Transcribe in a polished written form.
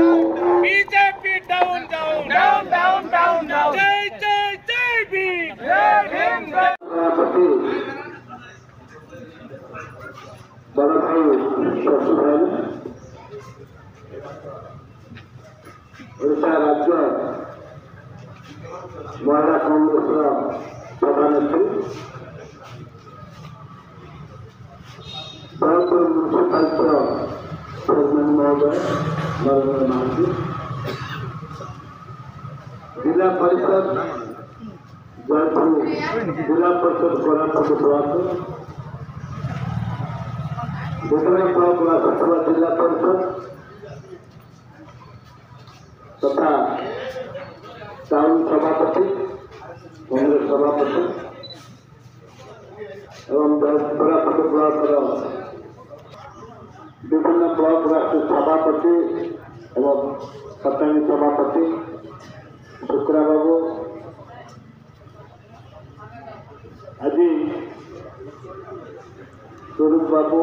BJP down down down down down down जय जय जय भीम जय भीम बड़ा भाई शशि भाई ओडिशा राज्य महिला कांग्रेस सभानेत्री बरहमपुर म्यूनिसिपालिटी चेयरमैन महोदय नरेंद्र महांती जिला परिषद जयपुर जिला परिषद कोरापुट ब्लॉक विक्रमपुर सचिव जिला परिषद तथा टाउन सभापति कांग्रेस सभापति एवं कोरापुट ब्लॉक विभिन्न ब्लॉक राष्ट्रीय सभापति एवं सत्तानी सभापति शुक्रा बाबू आज स्वरूप बाबू